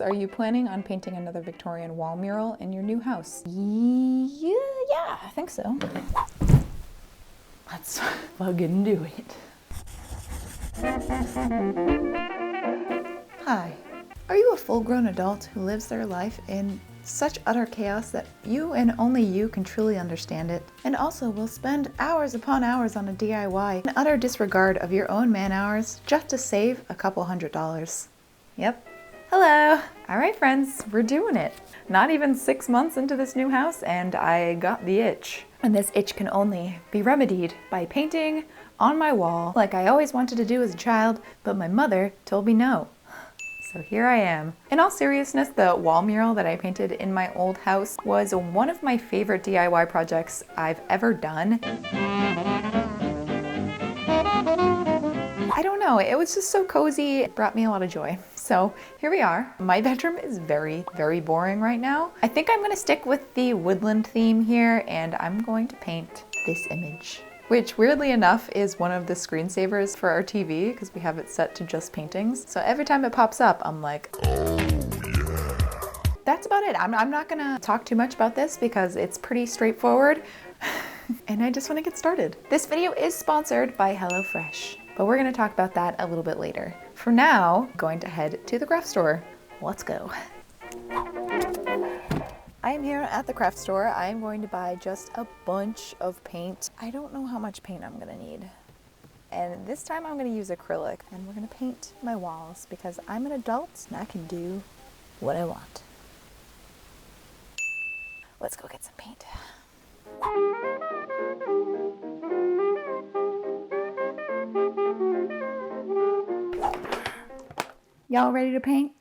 Are you planning on painting another Victorian wall mural in your new house? Yeah, I think so. Let's fucking do it. Hi. Are you a full-grown adult who lives their life in such utter chaos that you and only you can truly understand it, and also will spend hours upon hours on a DIY in utter disregard of your own man hours just to save a couple $100s? Yep. Hello! Alright friends, we're doing it. Not even 6 months into this new house and I got the itch. And this itch can only be remedied by painting on my wall like I always wanted to do as a child, but my mother told me no. So here I am. In all seriousness, the wall mural that I painted in my old house was one of my favorite DIY projects I've ever done. I don't know, it was just so cozy, it brought me a lot of joy. So here we are. My bedroom is very, very boring right now. I think I'm gonna stick with the woodland theme here and I'm going to paint this image, which weirdly enough is one of the screensavers for our TV because we have it set to just paintings. So every time it pops up, I'm like, oh yeah. That's about it. I'm not gonna talk too much about this because it's pretty straightforward and I just wanna get started. This video is sponsored by HelloFresh, but we're gonna talk about that a little bit later. For now, I'm going to head to the craft store. Let's go. I am here at the craft store. I am going to buy just a bunch of paint. I don't know how much paint I'm gonna need. And this time I'm gonna use acrylic and we're gonna paint my walls because I'm an adult and I can do what I want. Let's go get some paint. Y'all ready to paint?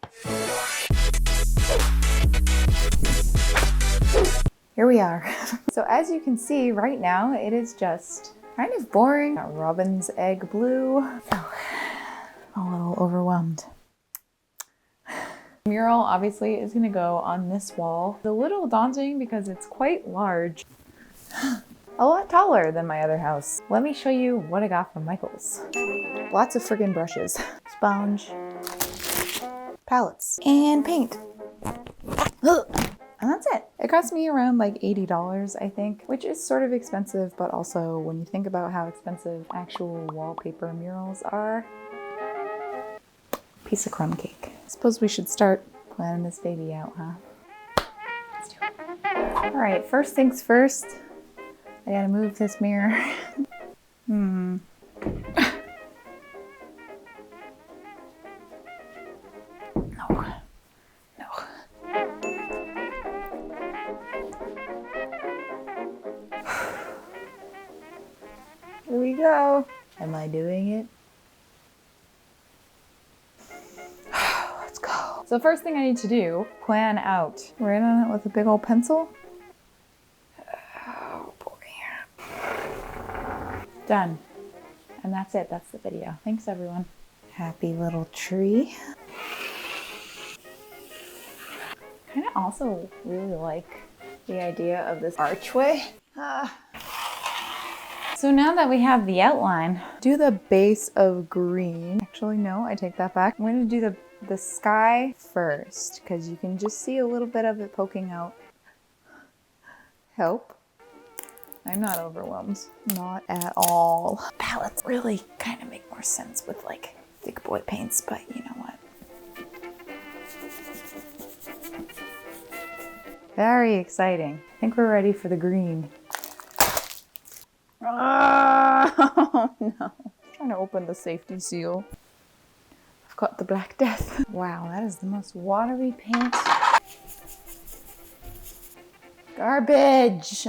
Here we are. So as you can see right now, it is just kind of boring. Got robin's egg blue. Oh, I'm a little overwhelmed. The mural obviously is gonna go on this wall. It's a little daunting because it's quite large. A lot taller than my other house. Let me show you what I got from Michael's. Lots of friggin' brushes. Sponge. Palettes. And paint. And that's it. It cost me around like $80, I think, which is sort of expensive, but also when you think about how expensive actual wallpaper murals are, piece of crumb cake. Suppose we should start planning this baby out, huh? Let's do it. All right, first things first, I gotta move this mirror. No. Here we go. Am I doing it? Let's go. So first thing I need to do, plan out. Write on it with a big old pencil. Oh boy. Done. And that's it. That's the video. Thanks everyone. Happy little tree. Kind of also really like the idea of this archway. So now that we have the outline, do the base of green. Actually, no, I take that back. I'm going to do the sky first because you can just see a little bit of it poking out. Help. I'm not overwhelmed. Not at all. Palettes really kind of make more sense with like thick boy paints, but you know what? Very exciting. I think we're ready for the green. Oh no. I'm trying to open the safety seal. I've got the Black Death. Wow, that is the most watery paint. Garbage.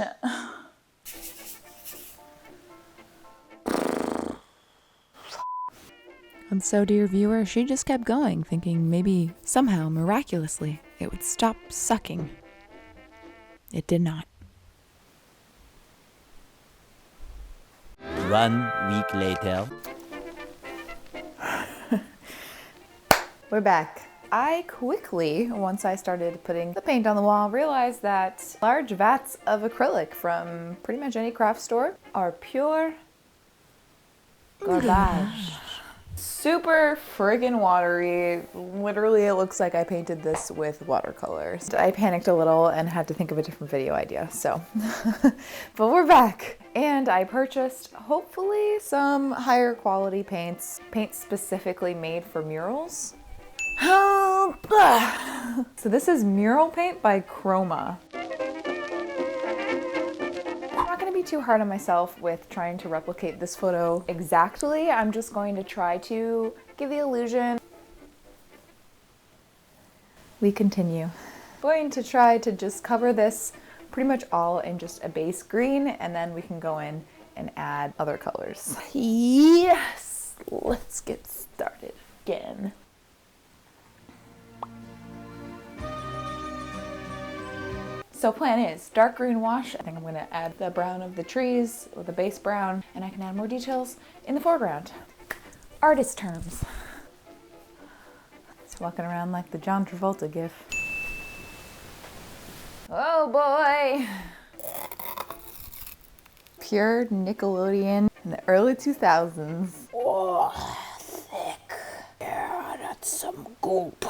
And so, dear viewer, she just kept going, thinking maybe somehow, miraculously, it would stop sucking. It did not. 1 week later. We're back. I quickly, once I started putting the paint on the wall, realized that large vats of acrylic from pretty much any craft store are pure garbage. Super friggin' watery. Literally, it looks like I painted this with watercolors. I panicked a little and had to think of a different video idea, so. But we're back. And I purchased, hopefully, some higher quality paints. Paints specifically made for murals. So this is Mural paint by Chroma. I'm not going to be too hard on myself with trying to replicate this photo exactly. I'm just going to try to give the illusion. We continue. I'm going to try to just cover this pretty much all in just a base green, and then we can go in and add other colors. Yes! Let's get started again. So plan is dark green wash. I think I'm going to add the brown of the trees with the base brown, and I can add more details in the foreground. Artist terms. It's walking around like the John Travolta gif. Oh boy! Pure Nickelodeon in the early 2000s. Oh, thick. Yeah, that's some goop.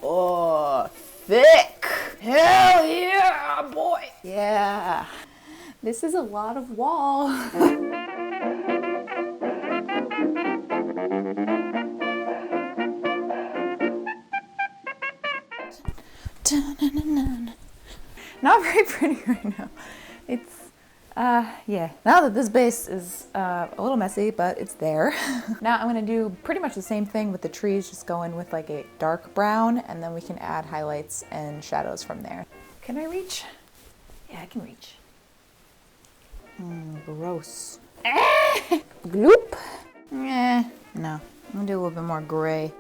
Oh, thick! Hell yeah, boy! Yeah. This is a lot of wall. Not very pretty right now. It's, yeah. Now that this base is a little messy, but it's there. Now I'm gonna do pretty much the same thing with the trees, just go in with like a dark brown, and then we can add highlights and shadows from there. Can I reach? Yeah, I can reach. Gross. Gloop. No. I'm gonna do a little bit more gray.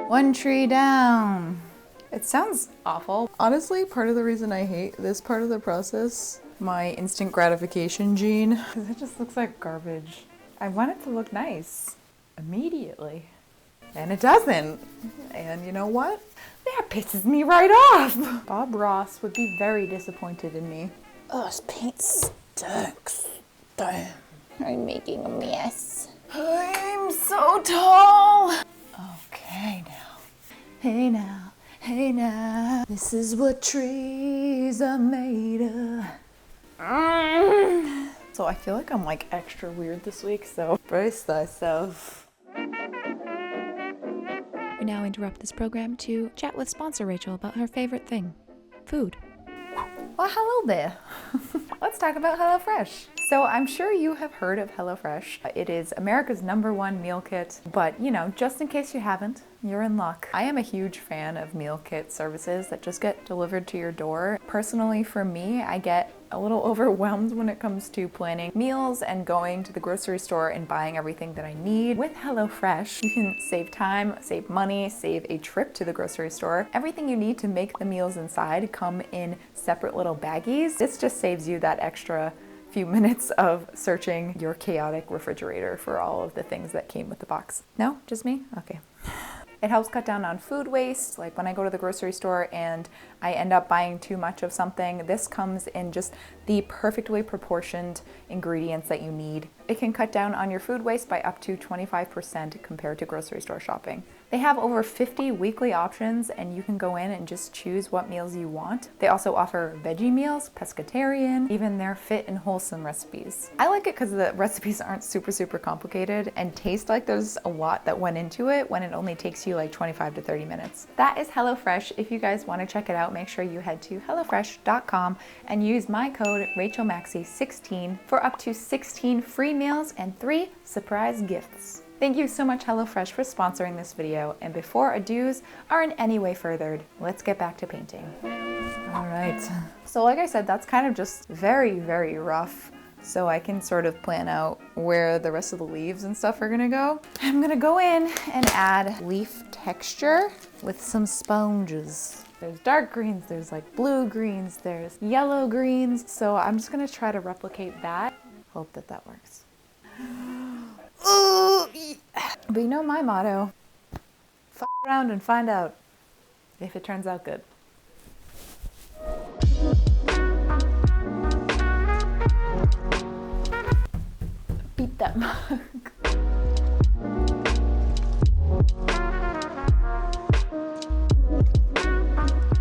One tree down. It sounds awful. Honestly, part of the reason I hate this part of the process, my instant gratification gene, because it just looks like garbage. I want it to look nice immediately, and it doesn't. And you know what? That pisses me right off. Bob Ross would be very disappointed in me. Oh, this paint stinks. Damn. I'm making a mess. I'm so tall. Okay now. Hey now, hey now. This is what trees are made of. So I feel like I'm like extra weird this week, so brace thyself. We now interrupt this program to chat with sponsor Rachel about her favorite thing, food. Well, hello there. Let's talk about HelloFresh. So I'm sure you have heard of HelloFresh. It is America's #1 meal kit, but you know, just in case you haven't, you're in luck. I am a huge fan of meal kit services that just get delivered to your door. Personally, for me, I get a little overwhelmed when it comes to planning meals and going to the grocery store and buying everything that I need. With HelloFresh, you can save time, save money, save a trip to the grocery store. Everything you need to make the meals inside come in separate little baggies. This just saves you that extra few minutes of searching your chaotic refrigerator for all of the things that came with the box. No? Just me? Okay. It helps cut down on food waste. Like when I go to the grocery store and I end up buying too much of something, this comes in just the perfectly proportioned ingredients that you need. It can cut down on your food waste by up to 25% compared to grocery store shopping. They have over 50 weekly options, and you can go in and just choose what meals you want. They also offer veggie meals, pescatarian, even their fit and wholesome recipes. I like it because the recipes aren't super complicated and taste like there's a lot that went into it when it only takes you like 25 to 30 minutes. That is HelloFresh. If you guys want to check it out, make sure you head to hellofresh.com and use my code RachelMaksy16 for up to 16 free meals and 3 surprise gifts. Thank you so much HelloFresh for sponsoring this video, and before ados are in any way furthered, let's get back to painting. All right, so like I said, that's kind of just very rough, so I can sort of plan out where the rest of the leaves and stuff are gonna go. I'm gonna go in and add leaf texture with some sponges. There's dark greens, there's like blue greens, there's yellow greens, so I'm just gonna try to replicate that. Hope that that works. But you know my motto, f around and find out if it turns out good. eat that mug.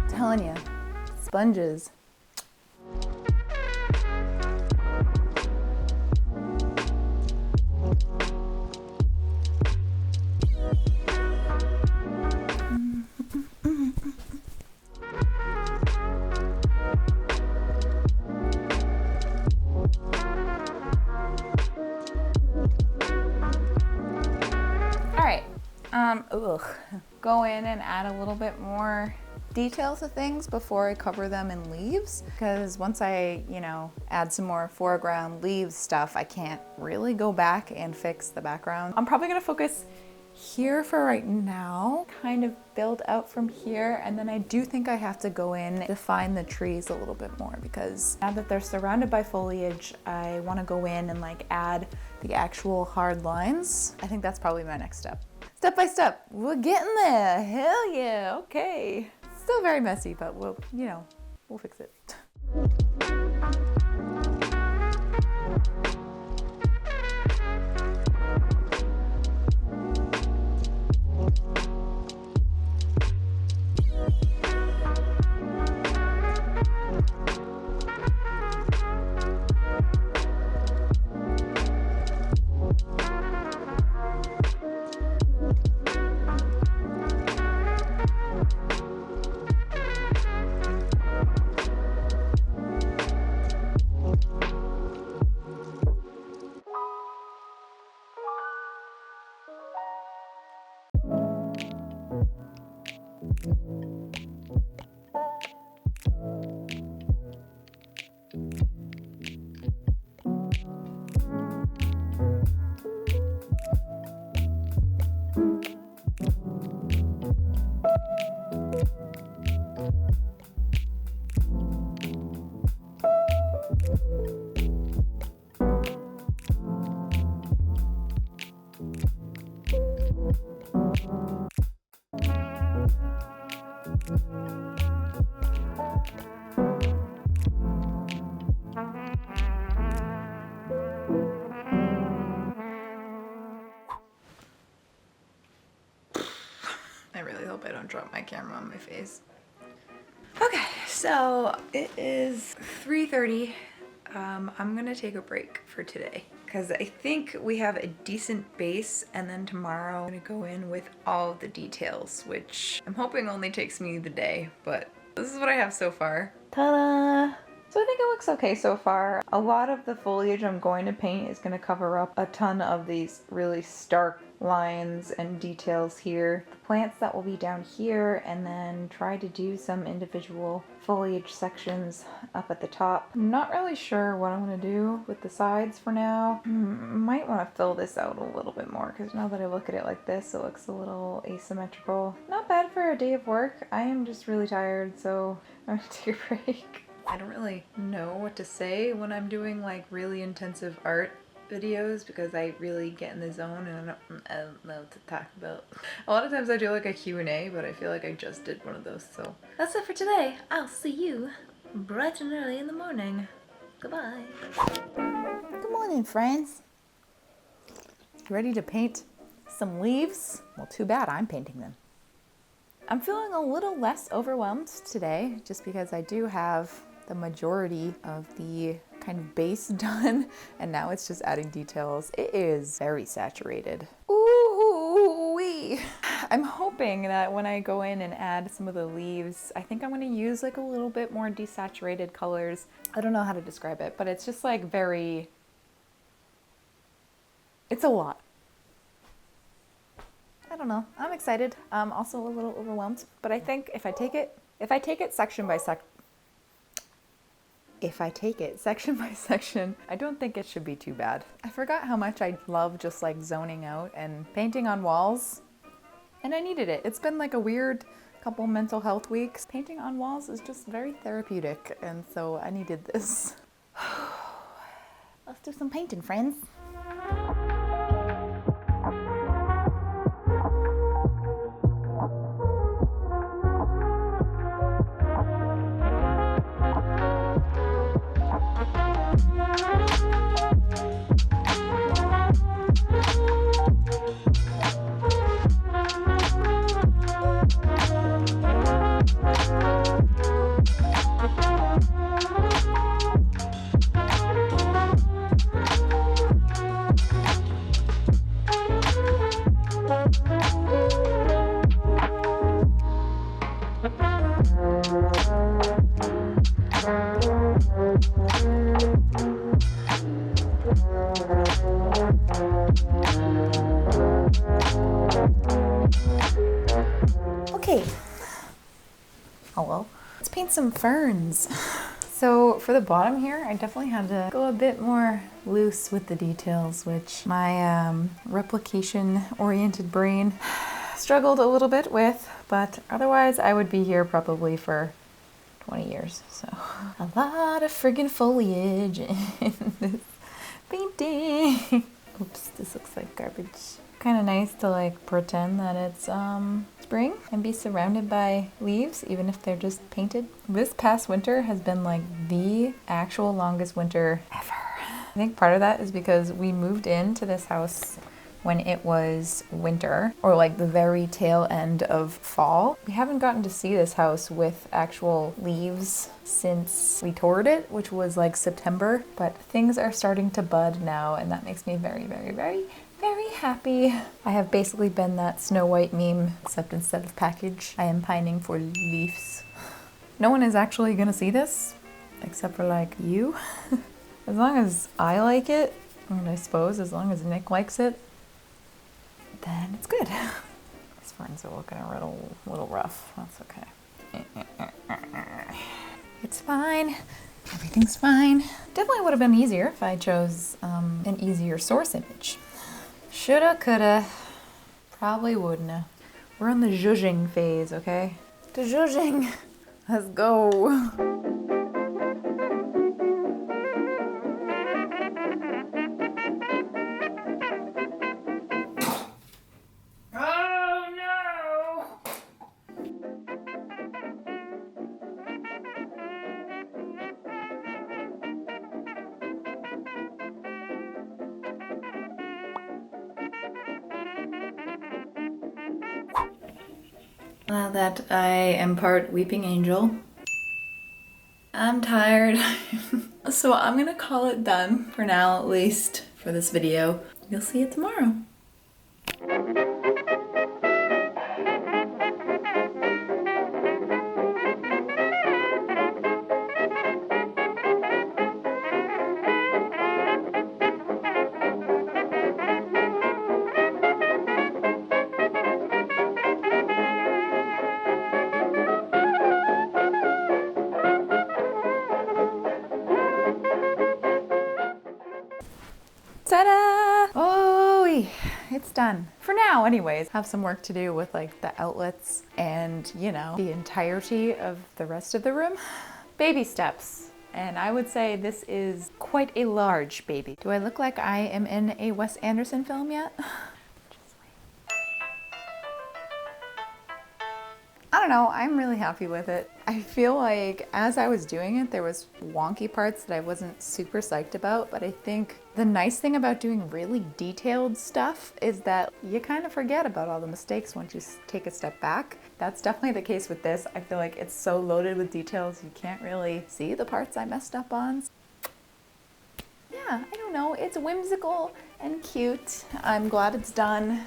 Telling you, sponges. Go in and add a little bit more detail to things before I cover them in leaves, because once I, add some more foreground leaves stuff, I can't really go back and fix the background. I'm probably gonna focus here for right now, kind of build out from here, and then I do think I have to go in and define the trees a little bit more, because now that they're surrounded by foliage, I want to go in and add the actual hard lines. I think that's probably my next step. Step by step, we're getting there. Hell yeah, okay. Still very messy, but we'll fix it. I really hope I don't drop my camera on my face. Okay, so it is 3:30. I'm gonna take a break for today because I think we have a decent base, and then tomorrow I'm gonna go in with all of the details, which I'm hoping only takes me the day, but this is what I have so far. Ta-da! So I think it looks okay so far. A lot of the foliage I'm going to paint is going to cover up a ton of these really stark lines and details here. The plants that will be down here, and then try to do some individual foliage sections up at the top. I'm not really sure what I'm going to do with the sides for now. Might want to fill this out a little bit more, because now that I look at it like this, it looks a little asymmetrical. Not bad for a day of work. I am just really tired, so I'm going to take a break. I don't really know what to say when I'm doing really intensive art videos, because I really get in the zone and I don't know what to talk about. A lot of times I do a Q&A, but I feel like I just did one of those, so. That's it for today. I'll see you bright and early in the morning. Goodbye. Good morning, friends. You ready to paint some leaves? Well, too bad I'm painting them. I'm feeling a little less overwhelmed today, just because I do have the majority of the kind of base done, and now it's just adding details. It is very saturated. Ooh-wee. I'm hoping that when I go in and add some of the leaves, I think I'm gonna use a little bit more desaturated colors. I don't know how to describe it, but it's just very, it's a lot. I don't know. I'm excited. I'm also a little overwhelmed, but I think if I take it section by section, I don't think it should be too bad. I forgot how much I love just zoning out and painting on walls, and I needed it. It's been a weird couple mental health weeks. Painting on walls is just very therapeutic, and so I needed this. Let's do some painting, friends. Okay. Oh well. Let's paint some ferns. So for the bottom here, I definitely had to go a bit more loose with the details, which my replication-oriented brain struggled a little bit with, but otherwise I would be here probably for 20 years. So a lot of friggin' foliage in this painting. Oops, this looks like garbage. Kind of nice to like pretend that it's spring and be surrounded by leaves, even if they're just painted. This past winter has been like the actual longest winter ever. I think part of that is because we moved into this house when it was winter, or like the very tail end of fall. We haven't gotten to see this house with actual leaves since we toured it, which was like September, but things are starting to bud now, and that makes me very, very, very, very happy. I have basically been that Snow White meme, except instead of package, I am pining for leaves. No one is actually gonna see this, except for like you. As long as I like it, and I suppose as long as Nick likes it, then it's good. These ferns are looking a little rough. That's okay. It's fine. Everything's fine. Definitely would have been easier if I chose an easier source image. Shoulda, coulda, probably wouldn't have. We're in the zhuzhing phase, okay? The zhuzhing. Let's go. Now that I am part weeping angel, I'm tired. So I'm gonna call it done for now, at least for this video. You'll see it tomorrow. Ta-da! Oh, it's done. For now, anyways. Have some work to do with like the outlets and, you know, the entirety of the rest of the room. Baby steps. And I would say this is quite a large baby. Do I look like I am in a Wes Anderson film yet? I don't know, I'm really happy with it. I feel like as I was doing it, there was wonky parts that I wasn't super psyched about, but I think the nice thing about doing really detailed stuff is that you kind of forget about all the mistakes once you take a step back. That's definitely the case with this. I feel like it's so loaded with details, you can't really see the parts I messed up on. Yeah, I don't know, it's whimsical and cute. I'm glad it's done.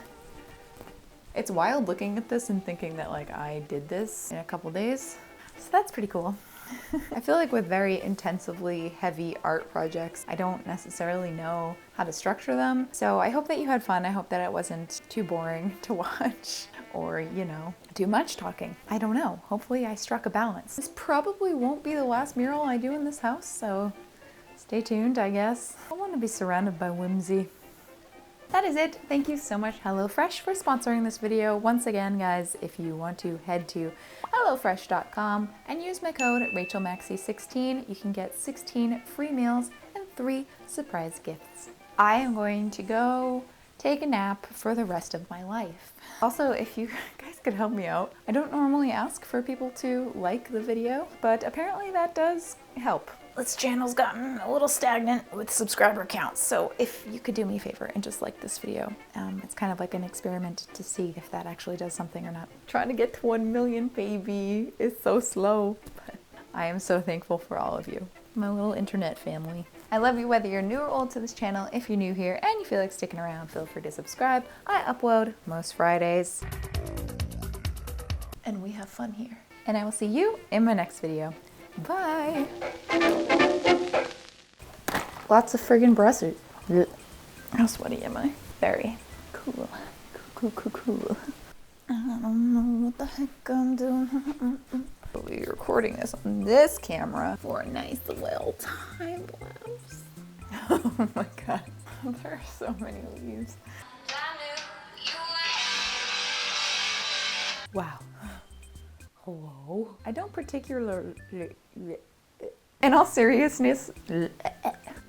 It's wild looking at this and thinking that like I did this in a couple days. So that's pretty cool. I feel like with very intensively heavy art projects, I don't necessarily know how to structure them. So I hope that you had fun. I hope that it wasn't too boring to watch or, you know, too much talking. I don't know. Hopefully I struck a balance. This probably won't be the last mural I do in this house, so stay tuned, I guess. I want to be surrounded by whimsy. That is it. Thank you so much HelloFresh for sponsoring this video. Once again, guys, if you want to head to HelloFresh.com and use my code RachelMaksy16, you can get 16 free meals and 3 surprise gifts. I am going to go take a nap for the rest of my life. Also, if you guys could help me out, I don't normally ask for people to like the video, but apparently that does help. This channel's gotten a little stagnant with subscriber counts, so if you could do me a favor and just like this video, it's kind of like an experiment to see if that actually does something or not. Trying to get to 1 million, baby, is so slow, but I am so thankful for all of you, my little internet family. I love you whether you're new or old to this channel. If you're new here and you feel like sticking around, feel free to subscribe. I upload most Fridays, and we have fun here. And I will see you in my next video. Bye. Lots of friggin' brushes. How sweaty am I? Very cool. Cool. I don't know what the heck I'm doing. I'll be recording this on this camera for a nice well time lapse. Oh my god, there are so many leaves. Wow. Hello? I don't particularly... In all seriousness...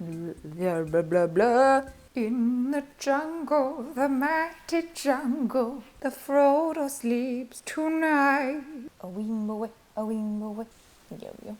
Blah, blah, blah, blah. In the jungle, the mighty jungle, the Frodo sleeps tonight. A wing away, yo yo.